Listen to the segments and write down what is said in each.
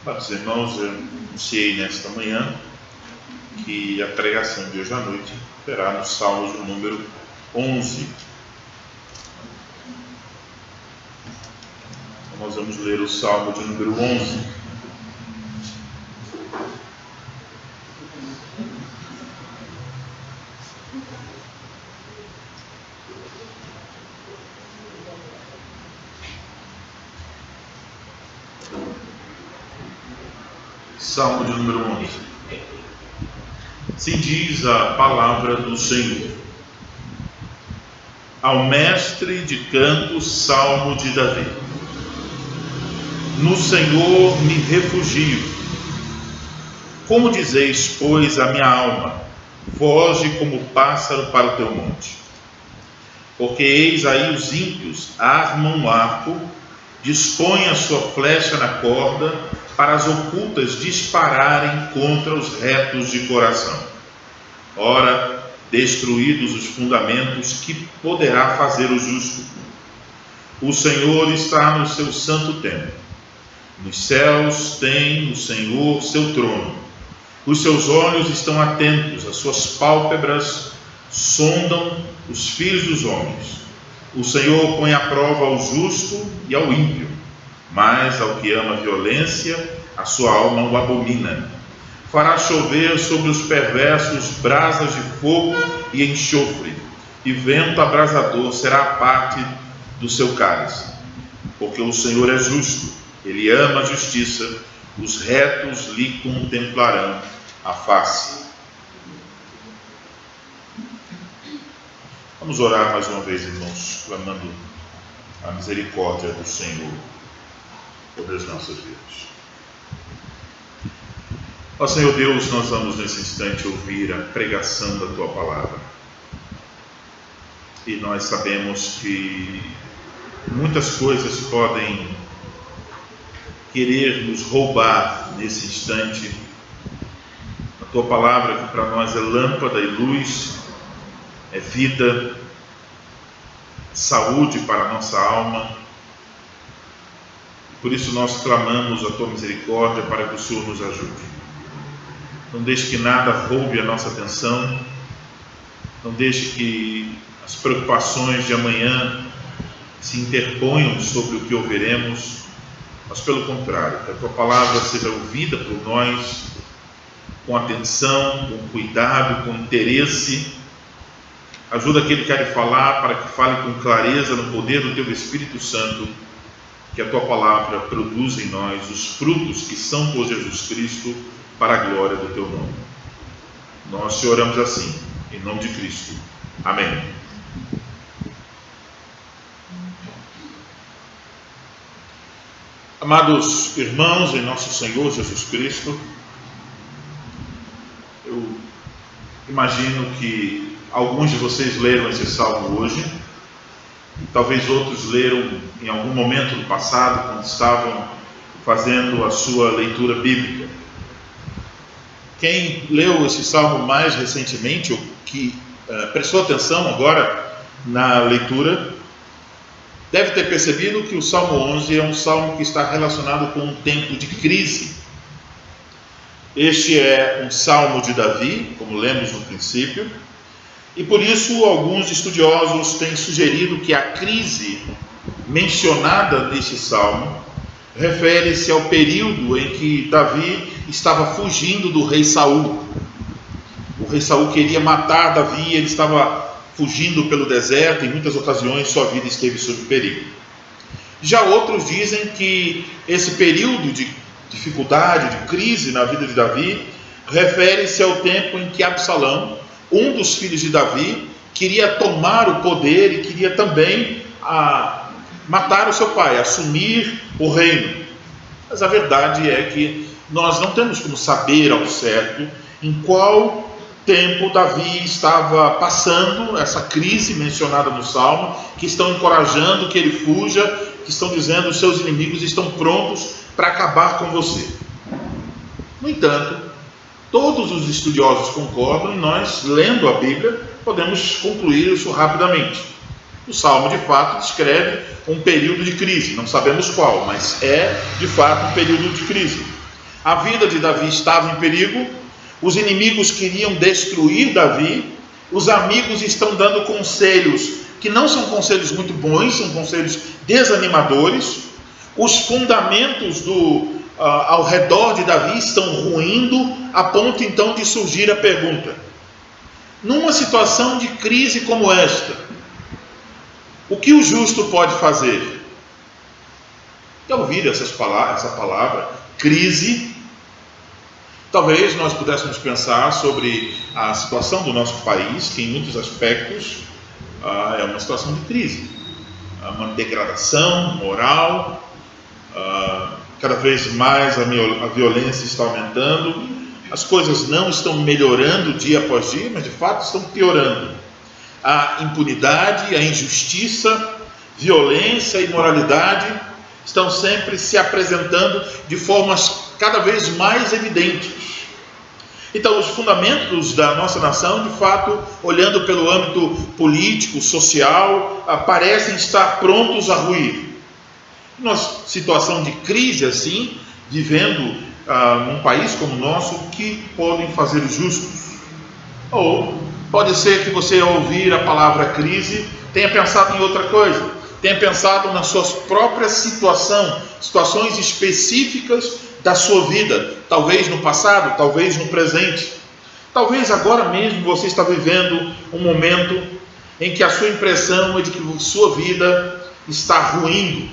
Amados irmãos, eu anunciei nesta manhã que a pregação de hoje à noite será no Salmo de número 11. Então, nós vamos ler o Salmo de número 11. Salmo de número 11. Se diz a palavra do Senhor: ao mestre de canto, salmo de Davi. No Senhor me refugio. Como dizeis, pois, a minha alma, foge como pássaro para o teu monte. Porque eis aí os ímpios armam um arco, dispõem a sua flecha na corda, para as ocultas dispararem contra os retos de coração. Ora, destruídos os fundamentos, que poderá fazer o justo? O Senhor está no seu santo templo. Nos céus tem o Senhor seu trono. Os seus olhos estão atentos, as suas pálpebras sondam os filhos dos homens. O Senhor põe à prova ao justo e ao ímpio, mas ao que ama a violência, a sua alma o abomina. Fará chover sobre os perversos brasas de fogo e enxofre, e vento abrasador será a parte do seu cálice. Porque o Senhor é justo, Ele ama a justiça, os retos lhe contemplarão a face. Vamos orar mais uma vez, irmãos, clamando a misericórdia do Senhor sobre as nossas vidas. Ó Senhor Deus, nós vamos nesse instante ouvir a pregação da Tua Palavra. E nós sabemos que muitas coisas podem querer nos roubar nesse instante. A Tua Palavra, que para nós é lâmpada e luz, é vida, saúde para a nossa alma. Por isso nós clamamos a Tua misericórdia para que o Senhor nos ajude. Não deixe que nada roube a nossa atenção. Não deixe que as preocupações de amanhã se interponham sobre o que ouviremos. Mas pelo contrário, que a Tua Palavra seja ouvida por nós com atenção, com cuidado, com interesse. Ajuda aquele que quer falar para que fale com clareza no poder do Teu Espírito Santo. Que a Tua Palavra produza em nós os frutos que são por Jesus Cristo, para a glória do Teu nome. Nós te oramos assim, em nome de Cristo. Amém. Amados irmãos em nosso Senhor Jesus Cristo, eu imagino que alguns de vocês leram esse salmo hoje, talvez outros leram em algum momento do passado, quando estavam fazendo a sua leitura bíblica. Quem leu esse salmo mais recentemente, ou que prestou atenção agora na leitura, deve ter percebido que o Salmo 11 é um salmo que está relacionado com um tempo de crise. Este é um salmo de Davi, como lemos no princípio, e por isso alguns estudiosos têm sugerido que a crise mencionada neste salmo refere-se ao período em que Davi estava fugindo do rei Saul. O rei Saul queria matar Davi, ele estava fugindo pelo deserto, em muitas ocasiões sua vida esteve sob perigo. Já outros dizem que esse período de dificuldade, de crise na vida de Davi, refere-se ao tempo em que Absalão, um dos filhos de Davi, queria tomar o poder e queria também matar o seu pai, assumir o reino. Mas a verdade é que nós não temos como saber ao certo em qual tempo Davi estava passando essa crise mencionada no Salmo, que estão encorajando que ele fuja, que estão dizendo que os seus inimigos estão prontos para acabar com você. No entanto, todos os estudiosos concordam e nós, lendo a Bíblia, podemos concluir isso rapidamente. O Salmo, de fato, descreve um período de crise, não sabemos qual, mas é, de fato, um período de crise. A vida de Davi estava em perigo, os inimigos queriam destruir Davi, os amigos estão dando conselhos que não são conselhos muito bons, são conselhos desanimadores. Os fundamentos ao redor de Davi estão ruindo, a ponto então de surgir a pergunta: numa situação de crise como esta, o que o justo pode fazer? E ao ouvir essa palavra, crise, talvez nós pudéssemos pensar sobre a situação do nosso país, que em muitos aspectos é uma situação de crise, uma degradação moral, cada vez mais a violência está aumentando, as coisas não estão melhorando dia após dia, mas de fato estão piorando. A impunidade, a injustiça, violência e imoralidade estão sempre se apresentando de formas cada vez mais evidentes. Então, os fundamentos da nossa nação, de fato, olhando pelo âmbito político, social, parecem estar prontos a ruir. Numa situação de crise assim, vivendo num país como o nosso, o que podem fazer os justos? Ou pode ser que você, ao ouvir a palavra crise, tenha pensado em outra coisa, tenha pensado nas suas próprias situações específicas da sua vida, talvez no passado, talvez no presente. Talvez agora mesmo você está vivendo um momento em que a sua impressão é de que sua vida está ruindo.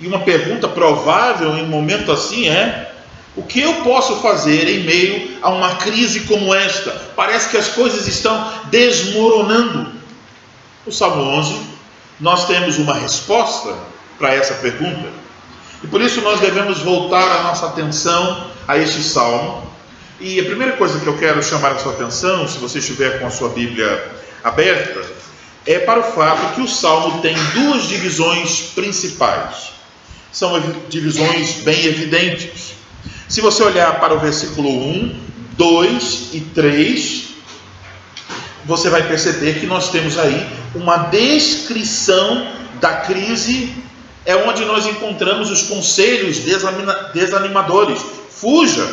E uma pergunta provável em um momento assim é: o que eu posso fazer em meio a uma crise como esta? Parece que as coisas estão desmoronando. No Salmo 11, nós temos uma resposta para essa pergunta. E por isso nós devemos voltar a nossa atenção a este salmo. E a primeira coisa que eu quero chamar a sua atenção, se você estiver com a sua Bíblia aberta, é para o fato que o salmo tem duas divisões principais. São divisões bem evidentes. Se você olhar para o versículo 1, 2 e 3, você vai perceber que nós temos aí uma descrição da crise, é onde nós encontramos os conselhos desanimadores. Fuja!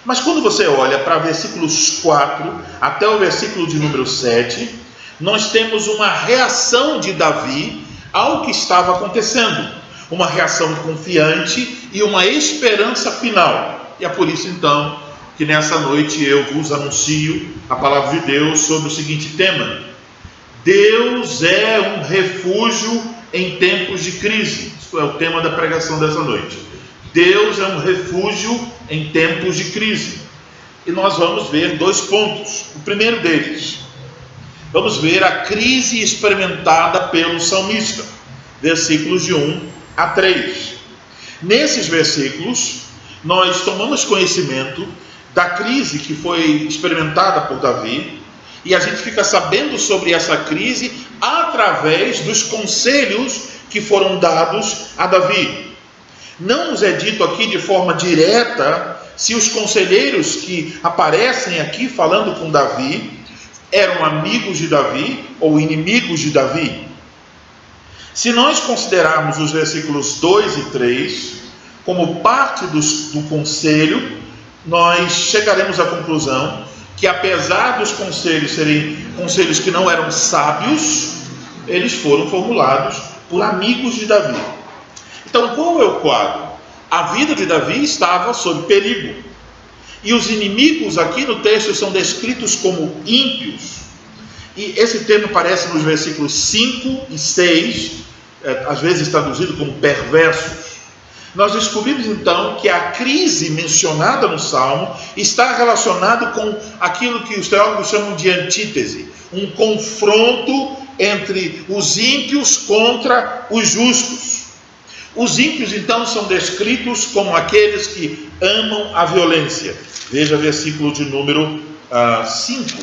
Mas quando você olha para versículos 4 até o versículo de número 7, nós temos uma reação de Davi ao que estava acontecendo. Uma reação confiante e uma esperança final. E é por isso então que nessa noite eu vos anuncio a palavra de Deus sobre o seguinte tema: Deus é um refúgio em tempos de crise. Isso é o tema da pregação dessa noite. Deus é um refúgio em tempos de crise. E nós vamos ver dois pontos. O primeiro deles, vamos ver a crise experimentada pelo salmista, versículos de 1 a 3. Nesses versículos, nós tomamos conhecimento da crise que foi experimentada por Davi, e a gente fica sabendo sobre essa crise através dos conselhos que foram dados a Davi. Não nos é dito aqui de forma direta se os conselheiros que aparecem aqui falando com Davi eram amigos de Davi ou inimigos de Davi. Se nós considerarmos os versículos 2 e 3 como parte do conselho, nós chegaremos à conclusão que, apesar dos conselhos serem conselhos que não eram sábios, eles foram formulados por amigos de Davi. Então, qual é o quadro? A vida de Davi estava sob perigo. E os inimigos aqui no texto são descritos como ímpios. E esse termo aparece nos versículos 5 e 6, às vezes traduzido como perversos. Nós descobrimos então que a crise mencionada no Salmo está relacionada com aquilo que os teólogos chamam de antítese, um confronto entre os ímpios contra os justos. Os ímpios então são descritos como aqueles que amam a violência. Veja o versículo de número 5.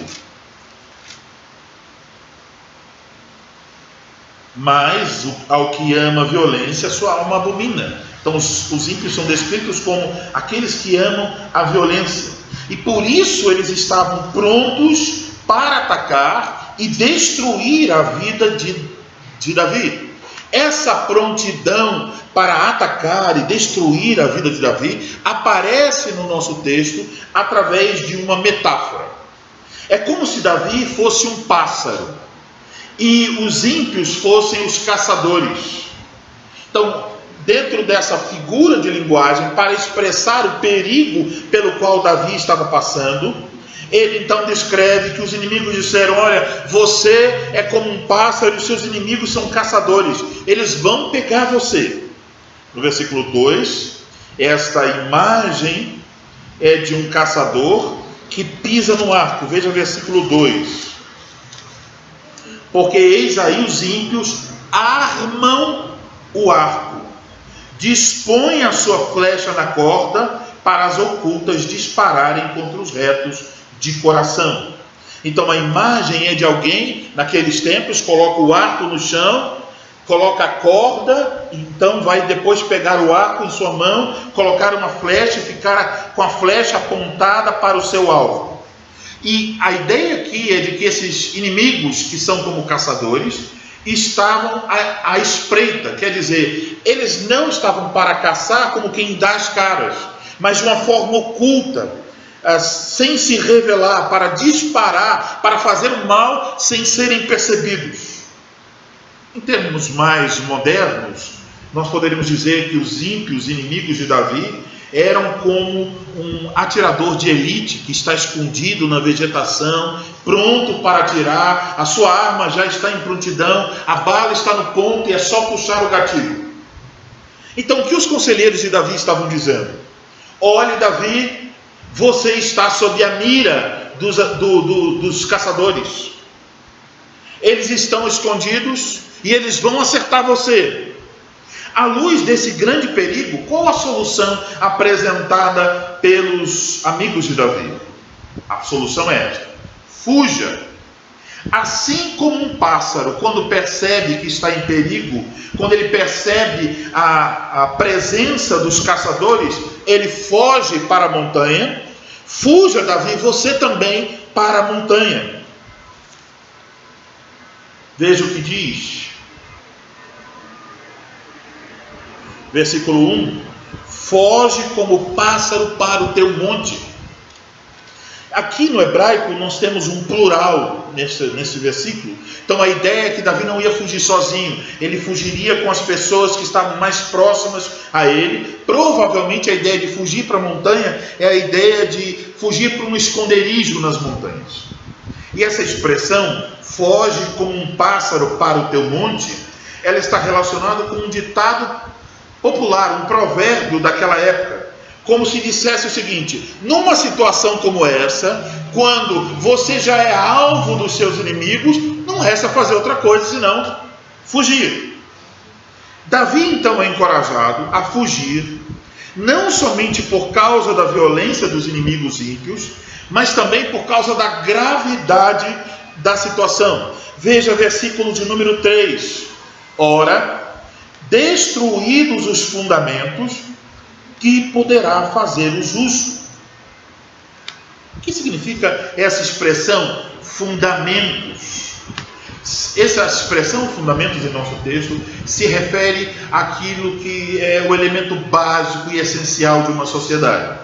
Mas ao que ama a violência, sua alma abomina. Então os ímpios são descritos como aqueles que amam a violência. E por isso eles estavam prontos para atacar e destruir a vida de Davi. Essa prontidão para atacar e destruir a vida de Davi aparece no nosso texto através de uma metáfora. É como se Davi fosse um pássaro e os ímpios fossem os caçadores. Então, dentro dessa figura de linguagem, para expressar o perigo pelo qual Davi estava passando, ele então descreve que os inimigos disseram: olha, você é como um pássaro e os seus inimigos são caçadores, eles vão pegar você. No versículo 2, esta imagem é de um caçador que pisa no arco. Veja o versículo 2: porque eis aí os ímpios armam o arco, dispõem a sua flecha na corda para as ocultas dispararem contra os retos de coração. Então a imagem é de alguém, naqueles tempos, coloca o arco no chão, coloca a corda, então vai depois pegar o arco em sua mão, colocar uma flecha e ficar com a flecha apontada para o seu alvo. E a ideia aqui é de que esses inimigos, que são como caçadores, estavam à espreita, quer dizer, eles não estavam para caçar como quem dá as caras, mas de uma forma oculta, sem se revelar, para disparar, para fazer o mal sem serem percebidos. Em termos mais modernos, nós poderíamos dizer que os ímpios inimigos de Davi eram como um atirador de elite que está escondido na vegetação, pronto para atirar, a sua arma já está em prontidão, a bala está no ponto e é só puxar o gatilho. Então o que os conselheiros de Davi estavam dizendo? Olhe, Davi, você está sob a mira dos caçadores. Eles estão escondidos e eles vão acertar você. À luz desse grande perigo, qual a solução apresentada pelos amigos de Davi? A solução é esta: fuja. Assim como um pássaro, quando percebe que está em perigo, quando ele percebe a presença dos caçadores, ele foge para a montanha. Fuja, Davi, você também para a montanha. Veja o que diz. Versículo 1: foge como pássaro para o teu monte. Aqui no hebraico nós temos um plural nesse versículo. Então a ideia é que Davi não ia fugir sozinho, ele fugiria com as pessoas que estavam mais próximas a ele. Provavelmente a ideia de fugir para a montanha é a ideia de fugir para um esconderijo nas montanhas. E essa expressão, foge como um pássaro para o teu monte, ela está relacionada com um ditado popular, um provérbio daquela época, como se dissesse o seguinte: numa situação como essa, quando você já é alvo dos seus inimigos, não resta fazer outra coisa senão fugir. Davi então é encorajado a fugir, não somente por causa da violência dos inimigos ímpios, mas também por causa da gravidade da situação. Veja versículo de número 3: ora, destruídos os fundamentos, que poderá fazer o justo. O que significa essa expressão fundamentos? Essa expressão fundamentos em nosso texto se refere àquilo que é o elemento básico e essencial de uma sociedade.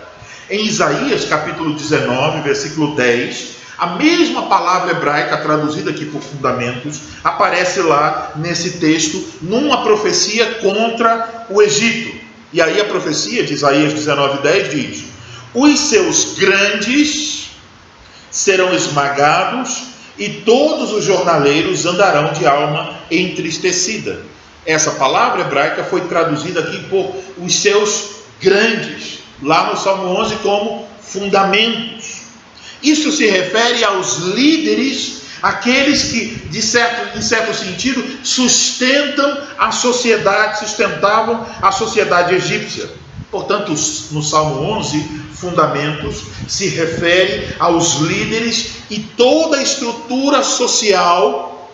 Em Isaías capítulo 19, versículo 10, a mesma palavra hebraica traduzida aqui por fundamentos aparece lá nesse texto, numa profecia contra o Egito. E aí a profecia de Isaías 19:10 diz: os seus grandes serão esmagados e todos os jornaleiros andarão de alma entristecida. Essa palavra hebraica foi traduzida aqui por os seus grandes, lá no Salmo 11, como fundamentos. Isso se refere aos líderes, aqueles que, em certo sentido, sustentavam a sociedade egípcia. Portanto, no Salmo 11, fundamentos se refere aos líderes e toda a estrutura social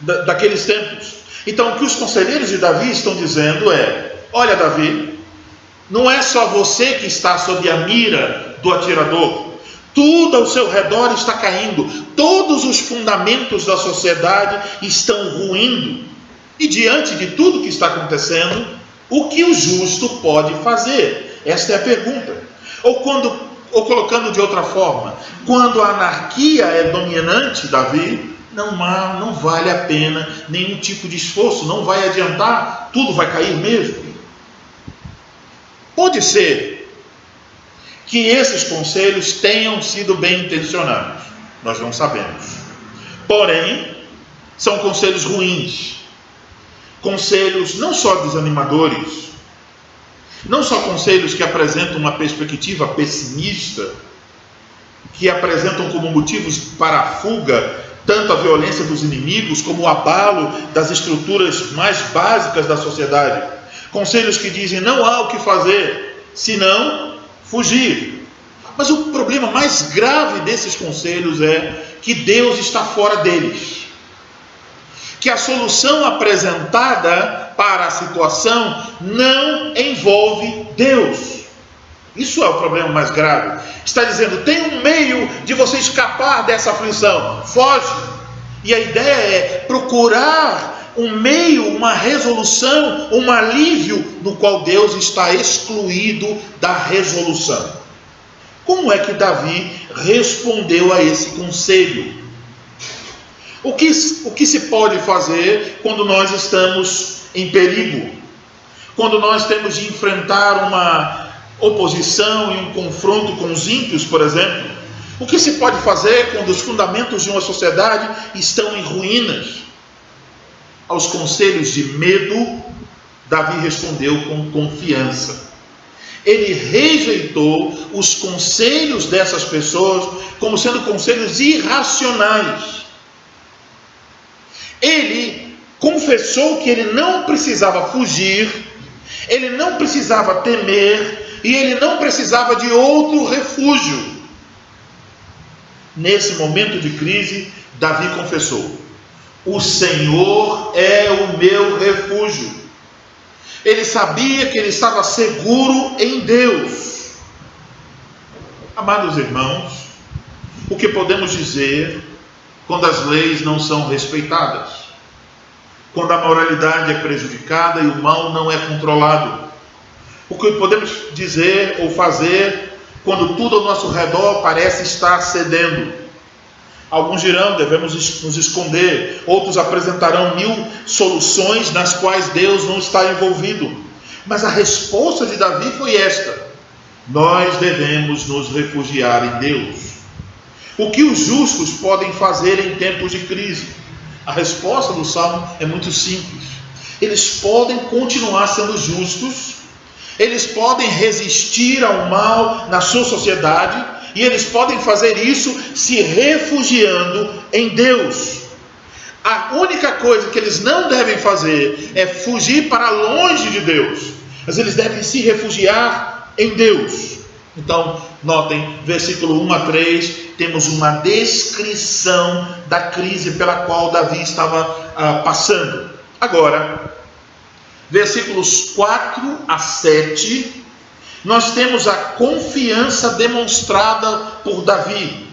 daqueles tempos. Então, o que os conselheiros de Davi estão dizendo é: olha, Davi, não é só você que está sob a mira do atirador. Tudo ao seu redor está caindo. Todos os fundamentos da sociedade estão ruindo. E diante de tudo que está acontecendo, o que o justo pode fazer? Esta é a pergunta. Ou colocando de outra forma, quando a anarquia é dominante, Davi, não vale a pena nenhum tipo de esforço, não vai adiantar, tudo vai cair mesmo. Pode ser que esses conselhos tenham sido bem intencionados, nós não sabemos. Porém, são conselhos ruins, conselhos não só desanimadores, não só conselhos que apresentam uma perspectiva pessimista, que apresentam como motivos para a fuga tanto a violência dos inimigos como o abalo das estruturas mais básicas da sociedade. Conselhos que dizem não há o que fazer, senão fugir. Mas o problema mais grave desses conselhos é que Deus está fora deles. Que a solução apresentada para a situação não envolve Deus. Isso é o problema mais grave. Está dizendo, tem um meio de você escapar dessa aflição, foge. E a ideia é procurar um meio, uma resolução, um alívio no qual Deus está excluído da resolução. Como é que Davi respondeu a esse conselho? O que se pode fazer quando nós estamos em perigo? Quando nós temos de enfrentar uma oposição e um confronto com os ímpios, por exemplo? O que se pode fazer quando os fundamentos de uma sociedade estão em ruínas? Aos conselhos de medo, Davi respondeu com confiança. Ele rejeitou os conselhos dessas pessoas como sendo conselhos irracionais. Ele confessou que ele não precisava fugir, ele não precisava temer e ele não precisava de outro refúgio. Nesse momento de crise, Davi confessou: o Senhor é o meu refúgio. Ele sabia que ele estava seguro em Deus. Amados irmãos, o que podemos dizer quando as leis não são respeitadas? Quando a moralidade é prejudicada e o mal não é controlado? O que podemos dizer ou fazer quando tudo ao nosso redor parece estar cedendo? Alguns dirão, devemos nos esconder. Outros apresentarão 1000 soluções nas quais Deus não está envolvido. Mas a resposta de Davi foi esta: nós devemos nos refugiar em Deus. O que os justos podem fazer em tempos de crise? A resposta do Salmo é muito simples. Eles podem continuar sendo justos, eles podem resistir ao mal na sua sociedade, e eles podem fazer isso se refugiando em Deus. A única coisa que eles não devem fazer é fugir para longe de Deus, mas eles devem se refugiar em Deus. Então, notem, versículo 1 a 3, temos uma descrição da crise pela qual Davi estava passando. Agora, versículos 4 a 7, nós temos a confiança demonstrada por Davi.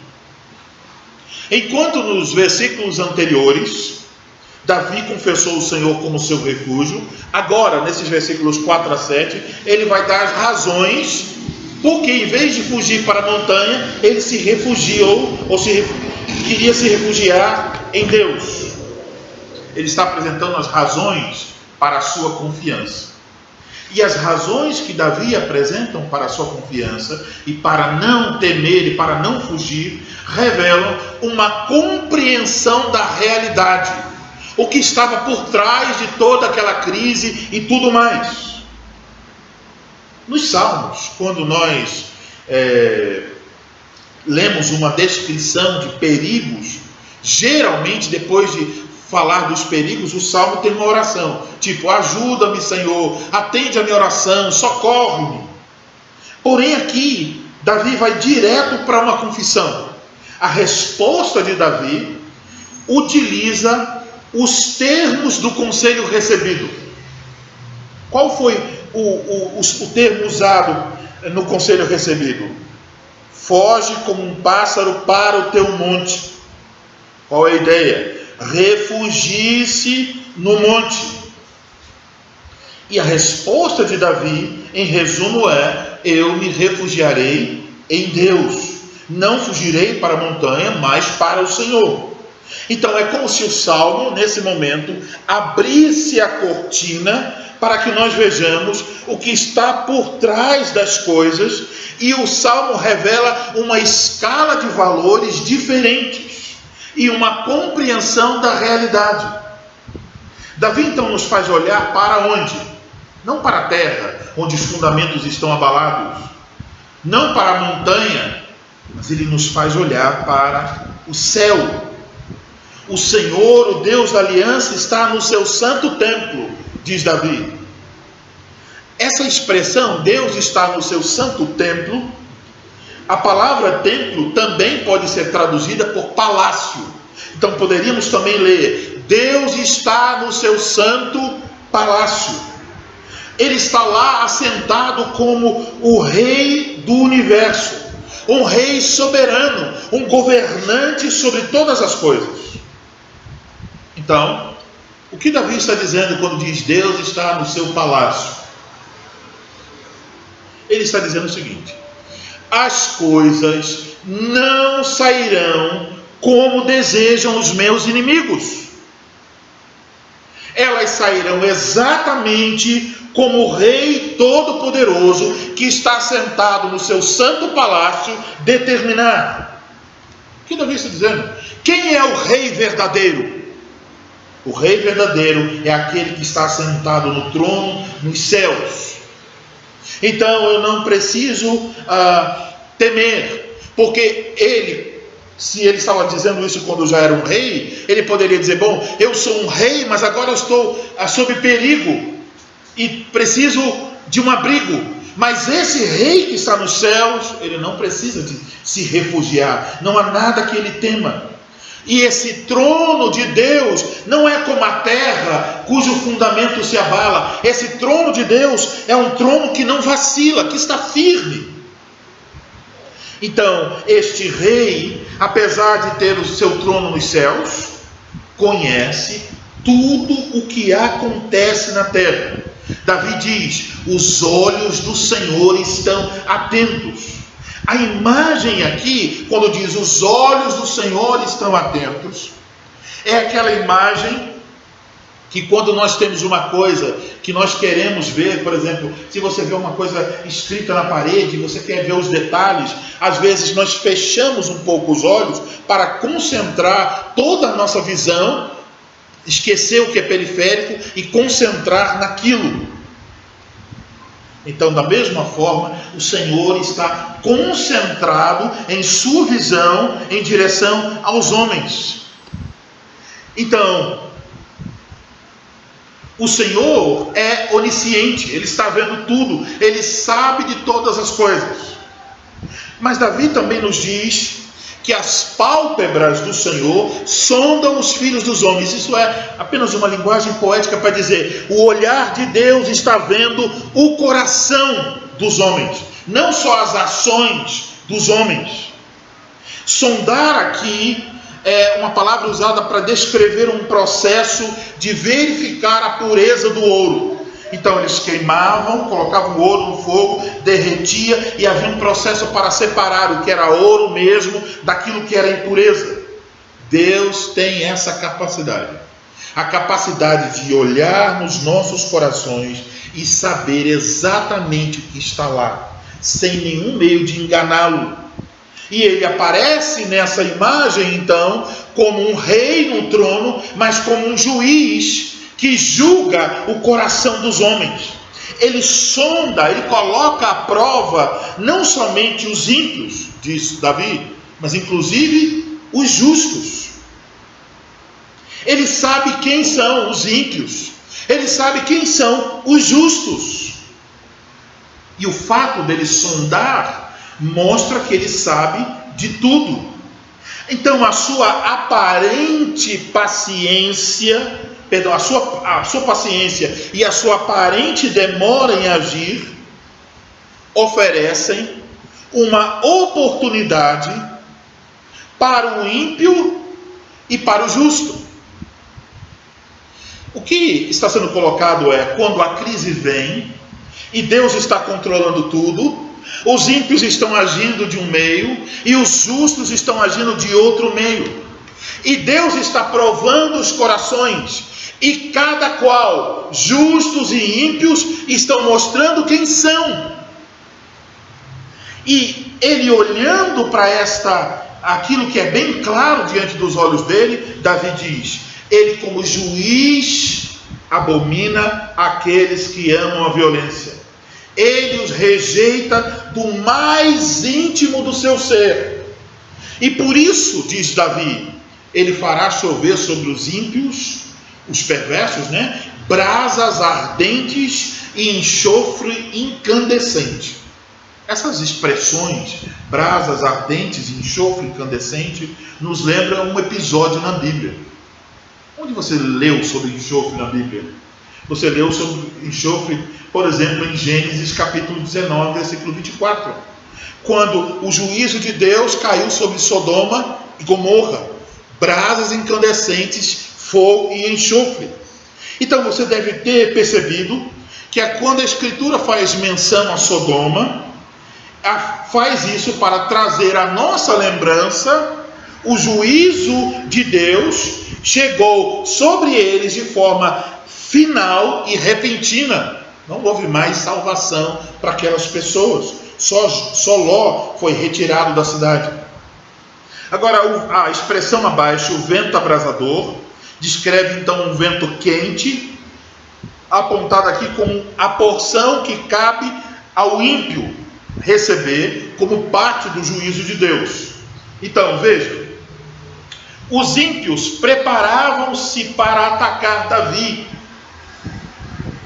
Enquanto nos versículos anteriores, Davi confessou o Senhor como seu refúgio, agora, nesses versículos 4 a 7, ele vai dar as razões porque, em vez de fugir para a montanha, ele se refugiou, queria se refugiar em Deus. Ele está apresentando as razões para a sua confiança. E as razões que Davi apresentam para a sua confiança e para não temer e para não fugir, revelam uma compreensão da realidade, o que estava por trás de toda aquela crise e tudo mais. Nos Salmos, quando nós lemos uma descrição de perigos, geralmente depois de falar dos perigos, o Salmo tem uma oração, tipo: ajuda-me, Senhor, atende a minha oração, socorre-me. Porém aqui, Davi vai direto para uma confissão. A resposta de Davi utiliza os termos do conselho recebido. Qual foi o termo usado no conselho recebido? Foge como um pássaro para o teu monte. Qual é a ideia? Refugie-se no monte. E a resposta de Davi, em resumo, é: eu me refugiarei em Deus. Não fugirei para a montanha, mas para o Senhor. Então é como se o Salmo, nesse momento, abrisse a cortina para que nós vejamos o que está por trás das coisas, e o Salmo revela uma escala de valores diferentes e uma compreensão da realidade. Davi então nos faz olhar para onde? Não para a terra, onde os fundamentos estão abalados, não para a montanha, mas ele nos faz olhar para o céu. O Senhor, o Deus da aliança, está no seu santo templo, diz Davi. Essa expressão, Deus está no seu santo templo, a palavra templo também pode ser traduzida por palácio. Então poderíamos também ler: Deus está no seu santo palácio. Ele está lá assentado como o rei do universo, um rei soberano, um governante sobre todas as coisas. Então, o que Davi está dizendo quando diz Deus está no seu palácio? Ele está dizendo o seguinte: as coisas não sairão como desejam os meus inimigos. Elas sairão exatamente como o Rei Todo-Poderoso, que está sentado no seu santo palácio, determinar. O que Davi está dizendo? Quem é o Rei verdadeiro? O Rei verdadeiro é aquele que está sentado no trono nos céus. Então eu não preciso temer, porque ele, se ele estava dizendo isso quando já era um rei, ele poderia dizer: bom, eu sou um rei, mas agora eu estou sob perigo e preciso de um abrigo. Mas esse rei que está nos céus, ele não precisa de se refugiar, não há nada que ele tema. E esse trono de Deus não é como a terra, cujo fundamento se abala. Esse trono de Deus é um trono que não vacila, que está firme. Então, este rei, apesar de ter o seu trono nos céus, conhece tudo o que acontece na terra. Davi diz: os olhos do Senhor estão atentos. A imagem aqui, quando diz os olhos do Senhor estão atentos, é aquela imagem que quando nós temos uma coisa que nós queremos ver, por exemplo, se você vê uma coisa escrita na parede, você quer ver os detalhes, às vezes nós fechamos um pouco os olhos para concentrar toda a nossa visão, esquecer o que é periférico e concentrar naquilo. Então, da mesma forma, o Senhor está concentrado em sua visão em direção aos homens. Então, o Senhor é onisciente, Ele está vendo tudo, Ele sabe de todas as coisas. Mas Davi também nos diz que as pálpebras do Senhor sondam os filhos dos homens. Isso é apenas uma linguagem poética para dizer: o olhar de Deus está vendo o coração dos homens, não só as ações dos homens. Sondar aqui é uma palavra usada para descrever um processo de verificar a pureza do ouro. Então eles queimavam, colocavam o ouro no fogo, derretia, e havia um processo para separar o que era ouro mesmo daquilo que era impureza. Deus tem essa capacidade, a capacidade de olhar nos nossos corações e saber exatamente o que está lá, sem nenhum meio de enganá-lo. E ele aparece nessa imagem então como um rei no trono, mas como um juiz que julga o coração dos homens. Ele sonda, ele coloca à prova não somente os ímpios, diz Davi, mas inclusive os justos. Ele sabe quem são os ímpios, ele sabe quem são os justos. E o fato dele sondar mostra que ele sabe de tudo. Então a sua aparente paciência, a sua paciência e a sua aparente demora em agir oferecem uma oportunidade para o ímpio e para o justo. O que está sendo colocado é, quando a crise vem, e Deus está controlando tudo, os ímpios estão agindo de um meio, e os justos estão agindo de outro meio. E Deus está provando os corações, e cada qual, justos e ímpios, estão mostrando quem são. E ele olhando para aquilo que é bem claro diante dos olhos dele, Davi diz: ele como juiz abomina aqueles que amam a violência. Ele os rejeita do mais íntimo do seu ser. E por isso, diz Davi, ele fará chover sobre os ímpios, os perversos, brasas ardentes e enxofre incandescente. Essas expressões, brasas ardentes e enxofre incandescente, nos lembram um episódio na Bíblia. Onde você leu sobre enxofre na Bíblia? Você leu sobre enxofre, por exemplo, em Gênesis capítulo 19, versículo 24. Quando o juízo de Deus caiu sobre Sodoma e Gomorra, brasas incandescentes, fogo e enxofre. Então você deve ter percebido que quando a Escritura faz menção a Sodoma, faz isso para trazer à nossa lembrança o juízo de Deus chegou sobre eles de forma final e repentina. Não houve mais salvação para aquelas pessoas. Só Ló foi retirado da cidade. Agora, a expressão abaixo, o vento abrasador, descreve então um vento quente, apontado aqui como a porção que cabe ao ímpio receber como parte do juízo de Deus. Então, veja, os ímpios preparavam-se para atacar Davi,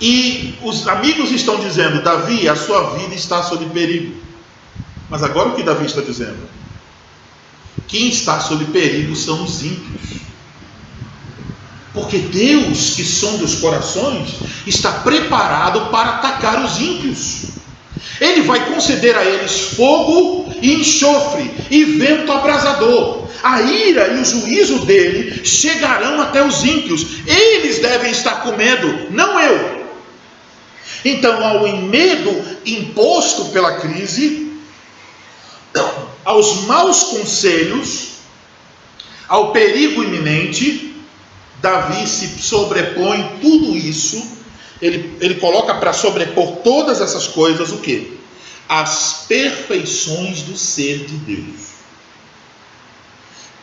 e os amigos estão dizendo: Davi, a sua vida está sob perigo. Mas agora o que Davi está dizendo? Quem está sob perigo são os ímpios, porque Deus, que sonda os corações, está preparado para atacar os ímpios. Ele vai conceder a eles fogo e enxofre e vento abrasador. A ira e o juízo dele chegarão até os ímpios. Eles devem estar com medo, não eu. Então, ao medo imposto pela crise, aos maus conselhos, ao perigo iminente, Davi se sobrepõe tudo isso. Ele coloca para sobrepor todas essas coisas o quê? As perfeições do ser de Deus.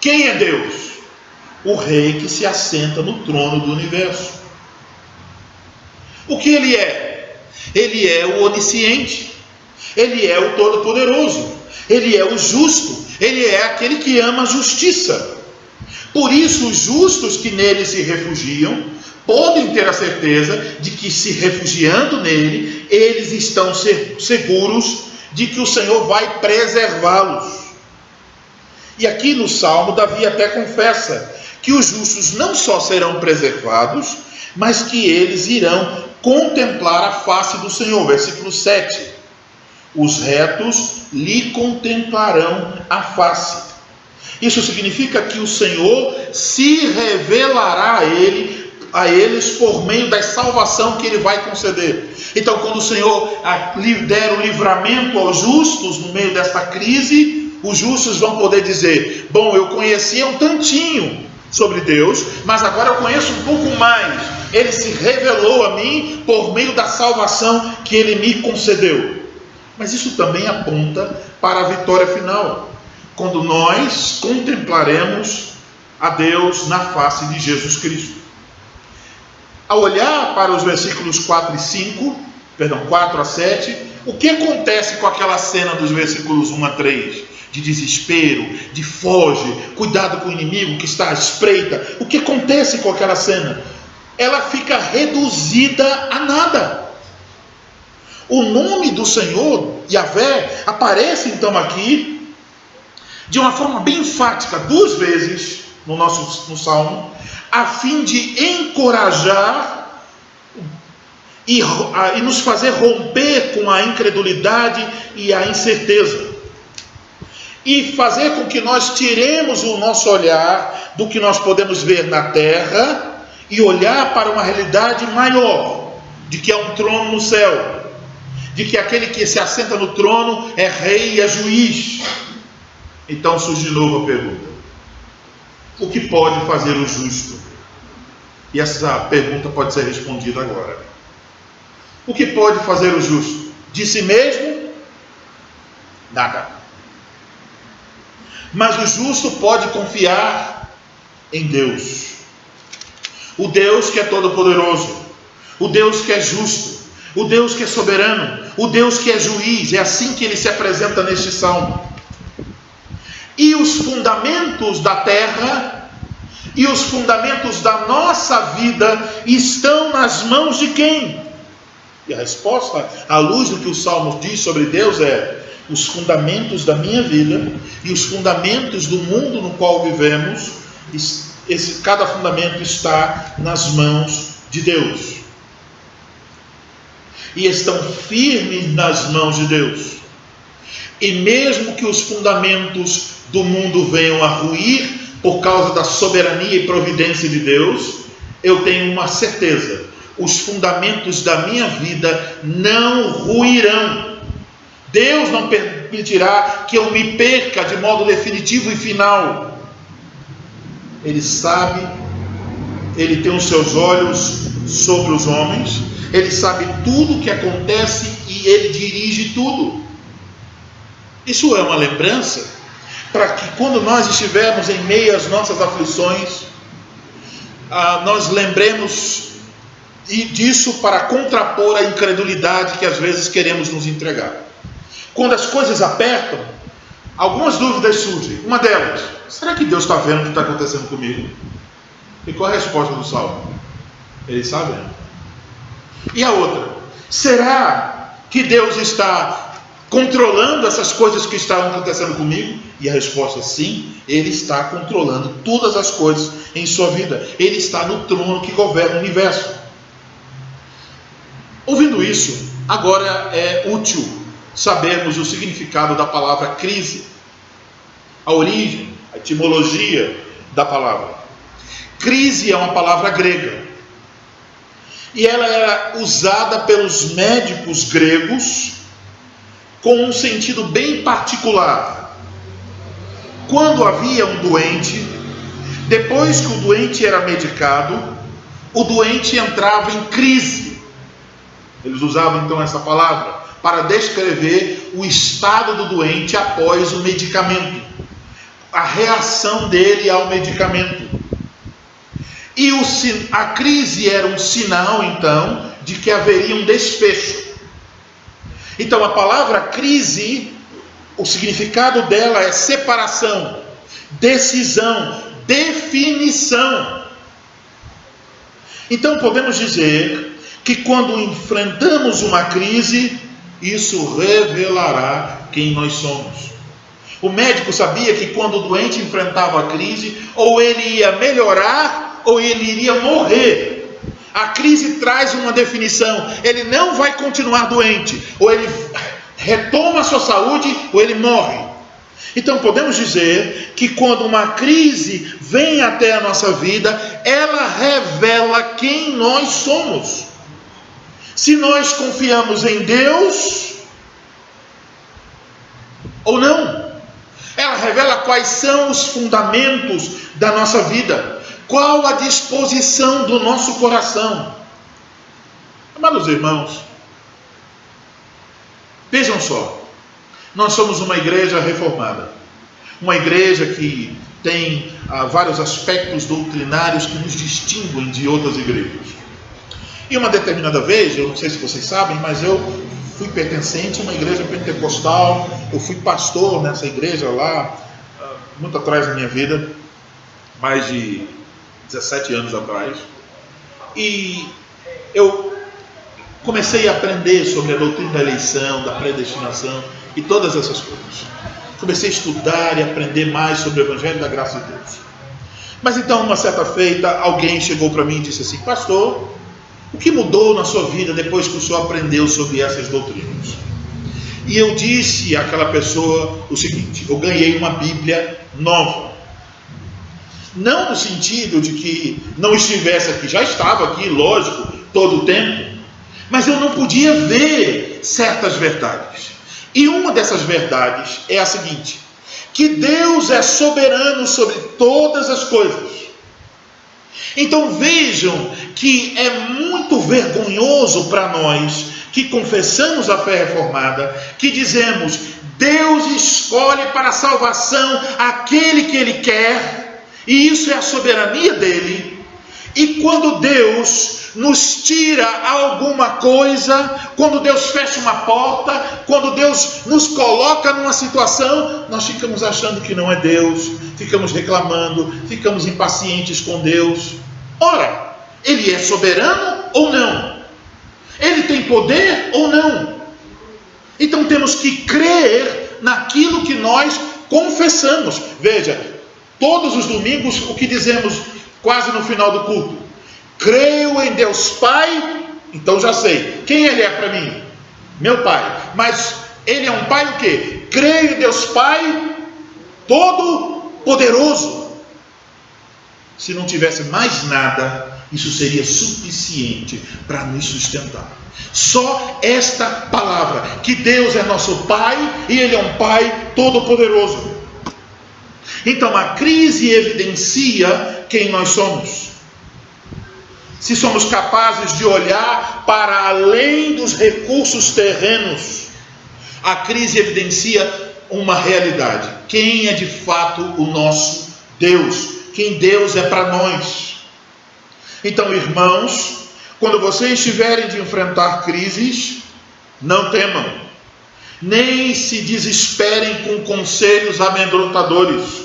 Quem é Deus? O rei que se assenta no trono do universo. O que ele é? Ele é o onisciente, ele é o todo-poderoso, ele é o justo, ele é aquele que ama a justiça. Por isso, os justos que nele se refugiam podem ter a certeza de que, se refugiando nele, eles estão seguros de que o Senhor vai preservá-los. E aqui no Salmo, Davi até confessa que os justos não só serão preservados, mas que eles irão contemplar a face do Senhor. Versículo 7. Os retos lhe contemplarão a face. Isso significa que o Senhor se revelará a eles por meio da salvação que ele vai conceder. Então, quando o Senhor der o livramento aos justos no meio desta crise, os justos vão poder dizer: bom, eu conhecia um tantinho sobre Deus, mas agora eu conheço um pouco mais. Ele se revelou a mim por meio da salvação que ele me concedeu. Mas isso também aponta para a vitória final, quando nós contemplaremos a Deus na face de Jesus Cristo. Ao olhar para os versículos 4 a 7, o que acontece com aquela cena dos versículos 1 a 3? De desespero, de foge, cuidado com o inimigo que está à espreita. O que acontece com aquela cena? Ela fica reduzida a nada. O nome do Senhor, Yahvé, aparece então aqui de uma forma bem enfática, 2 vezes no Salmo, a fim de encorajar e nos fazer romper com a incredulidade e a incerteza, e fazer com que nós tiremos o nosso olhar do que nós podemos ver na terra e olhar para uma realidade maior, de que há um trono no céu, de que aquele que se assenta no trono é rei e é juiz. Então surge de novo a pergunta: o que pode fazer o justo? E essa pergunta pode ser respondida agora. O que pode fazer o justo? De si mesmo? Nada. Mas o justo pode confiar em Deus. O Deus que é todo-poderoso, o Deus que é justo, o Deus que é soberano, o Deus que é juiz. É assim que ele se apresenta neste salmo. E os fundamentos da terra e os fundamentos da nossa vida estão nas mãos de quem? E a resposta, à luz do que o Salmo diz sobre Deus, é: os fundamentos da minha vida e os fundamentos do mundo no qual vivemos, cada fundamento está nas mãos de Deus. E estão firmes nas mãos de Deus. E mesmo que os fundamentos do mundo venham a ruir por causa da soberania e providência de Deus, eu tenho uma certeza: os fundamentos da minha vida não ruirão. Deus não permitirá que eu me perca de modo definitivo e final. Ele sabe, Ele tem os seus olhos sobre os homens, Ele sabe tudo o que acontece e Ele dirige tudo. Isso é uma lembrança para que quando nós estivermos em meio às nossas aflições, nós lembremos disso para contrapor a incredulidade que às vezes queremos nos entregar. Quando as coisas apertam, algumas dúvidas surgem. Uma delas: será que Deus está vendo o que está acontecendo comigo? E qual a resposta do Salmo? Ele está vendo. E a outra: será que Deus está controlando essas coisas que estão acontecendo comigo? E a resposta: sim, Ele está controlando todas as coisas em sua vida. Ele está no trono que governa o universo. Ouvindo isso, agora é útil sabermos o significado da palavra crise, a origem, a etimologia da palavra. Crise é uma palavra grega, e ela era usada pelos médicos gregos com um sentido bem particular. Quando havia um doente, depois que o doente era medicado, o doente entrava em crise. Eles usavam então essa palavra para descrever o estado do doente após o medicamento, a reação dele ao medicamento. E a crise era um sinal então de que haveria um desfecho. Então a palavra crise, o significado dela é separação, decisão, definição. Então podemos dizer que quando enfrentamos uma crise, isso revelará quem nós somos. O médico sabia que quando o doente enfrentava a crise, ou ele ia melhorar, ou ele iria morrer. A crise traz uma definição: ele não vai continuar doente, ou ele retoma a sua saúde, ou ele morre. Então podemos dizer que quando uma crise vem até a nossa vida, ela revela quem nós somos. Se nós confiamos em Deus ou não. Ela revela quais são os fundamentos da nossa vida, qual a disposição do nosso coração. Amados irmãos, vejam só, nós somos uma igreja reformada, uma igreja que tem vários aspectos doutrinários que nos distinguem de outras igrejas. E uma determinada vez, eu não sei se vocês sabem, mas eu fui pertencente a uma igreja pentecostal, eu fui pastor nessa igreja lá, muito atrás da minha vida, mais de 17 anos atrás. E eu comecei a aprender sobre a doutrina da eleição, da predestinação e todas essas coisas. Comecei a estudar e aprender mais sobre o Evangelho da Graça de Deus. Mas então, uma certa feita, alguém chegou para mim e disse assim: pastor, o que mudou na sua vida depois que o senhor aprendeu sobre essas doutrinas? E eu disse àquela pessoa o seguinte: eu ganhei uma Bíblia nova. Não no sentido de que não estivesse aqui, já estava aqui, lógico, todo o tempo, mas eu não podia ver certas verdades. E uma dessas verdades é a seguinte: que Deus é soberano sobre todas as coisas. Então vejam que é muito vergonhoso para nós que confessamos a fé reformada, que dizemos: Deus escolhe para a salvação aquele que Ele quer, e isso é a soberania dele. E quando Deus nos tira alguma coisa, quando Deus fecha uma porta, quando Deus nos coloca numa situação, nós ficamos achando que não é Deus, ficamos reclamando, ficamos impacientes com Deus. Ora, Ele é soberano ou não? Ele tem poder ou não? Então temos que crer naquilo que nós confessamos. Veja, todos os domingos o que dizemos quase no final do culto: creio em Deus Pai. Então já sei quem Ele é para mim, meu Pai. Mas Ele é um Pai o quê? Creio em Deus Pai todo poderoso. Se não tivesse mais nada, isso seria suficiente para nos sustentar. Só esta palavra, que Deus é nosso Pai e Ele é um Pai todo-poderoso. Então a crise evidencia quem nós somos. Se somos capazes de olhar para além dos recursos terrenos, a crise evidencia uma realidade: quem é de fato o nosso Deus, quem Deus é para nós. Então, irmãos, quando vocês tiverem de enfrentar crises, não temam, nem se desesperem com conselhos amedrontadores.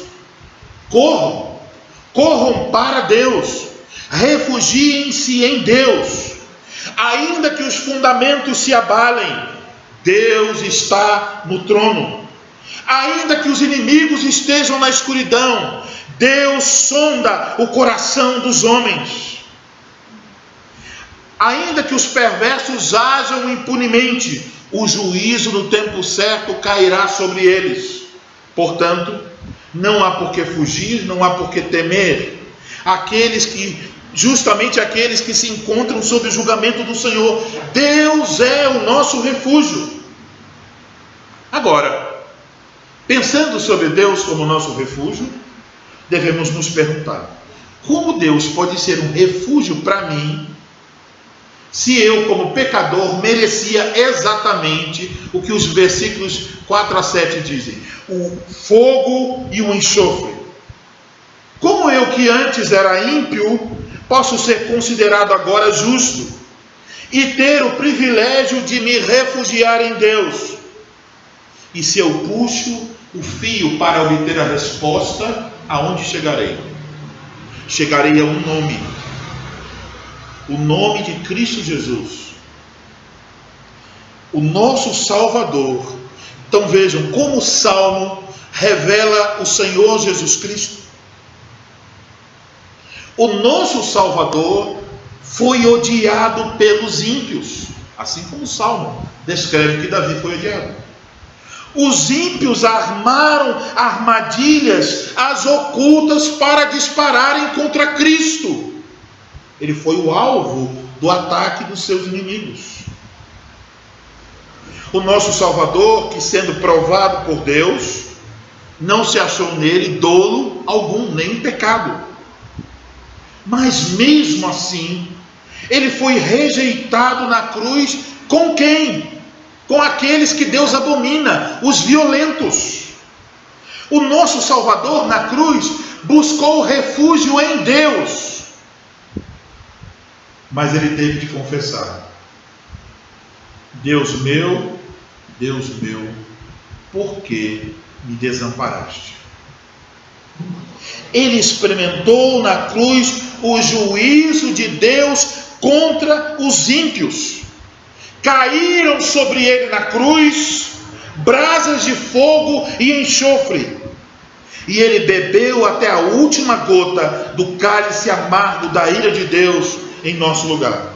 Corram para Deus, refugiem-se em Deus. Ainda que os fundamentos se abalem, Deus está no trono. Ainda que os inimigos estejam na escuridão, Deus sonda o coração dos homens. Ainda que os perversos ajam impunemente, o juízo no tempo certo cairá sobre eles. Portanto, não há por que fugir, não há por que temer. Justamente aqueles que se encontram sob o julgamento do Senhor. Deus é o nosso refúgio. Agora, pensando sobre Deus como nosso refúgio, devemos nos perguntar: como Deus pode ser um refúgio para mim, se eu, como pecador, merecia exatamente o que os versículos 4 a 7 dizem: o fogo e o enxofre? Como eu, que antes era ímpio, posso ser considerado agora justo e ter o privilégio de me refugiar em Deus? E se eu puxo o fio para obter a resposta, aonde chegarei? Chegarei a um nome: o nome de Cristo Jesus, o nosso Salvador. Então vejam como o Salmo revela o Senhor Jesus Cristo. O nosso Salvador foi odiado pelos ímpios, assim como o Salmo descreve que Davi foi odiado. Os ímpios armaram armadilhas, as ocultas, para dispararem contra Cristo. Ele foi o alvo do ataque dos seus inimigos. O nosso Salvador, que sendo provado por Deus, não se achou nele dolo algum, nem pecado. Mas mesmo assim, ele foi rejeitado na cruz com quem? Com aqueles que Deus abomina, os violentos. O nosso Salvador na cruz buscou refúgio em Deus. Mas ele teve de confessar: Deus meu, por que me desamparaste? Ele experimentou na cruz o juízo de Deus contra os ímpios. Caíram sobre ele na cruz brasas de fogo e enxofre, e ele bebeu até a última gota do cálice amargo da ira de Deus em nosso lugar.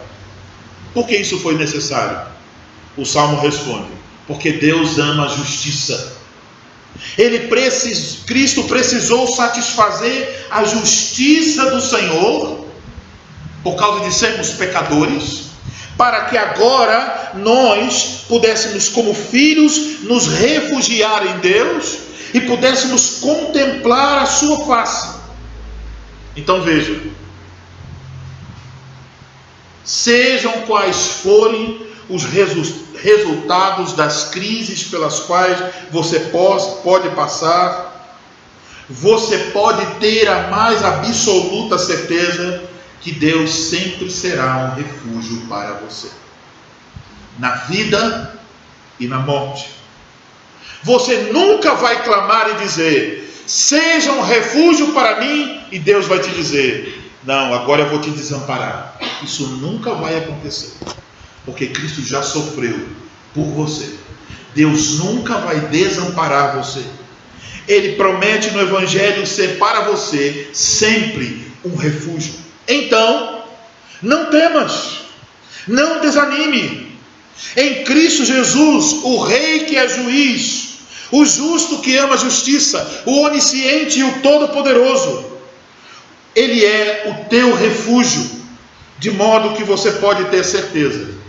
Por que isso foi necessário? O Salmo responde: porque Deus ama a justiça. Cristo precisou satisfazer a justiça do Senhor, por causa de sermos pecadores, para que agora nós pudéssemos, como filhos, nos refugiar em Deus e pudéssemos contemplar a sua face. Então veja, sejam quais forem os resultados das crises pelas quais você pode passar, você pode ter a mais absoluta certeza que Deus sempre será um refúgio para você, na vida e na morte. Você nunca vai clamar e dizer: seja um refúgio para mim, e Deus vai te dizer: não, agora eu vou te desamparar. Isso nunca vai acontecer, porque Cristo já sofreu por você. Deus nunca vai desamparar você. Ele promete no Evangelho ser para você sempre um refúgio. Então, não temas, não desanime. Em Cristo Jesus, o Rei que é juiz, o justo que ama a justiça, o onisciente e o todo-poderoso, Ele é o teu refúgio, de modo que você pode ter certeza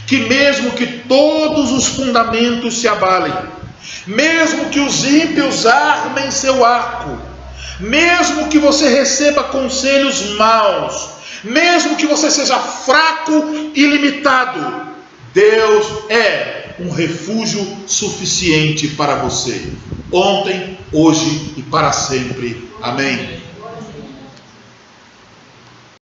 que mesmo que todos os fundamentos se abalem, mesmo que os ímpios armem seu arco, mesmo que você receba conselhos maus, mesmo que você seja fraco e limitado, Deus é um refúgio suficiente para você, ontem, hoje e para sempre. Amém.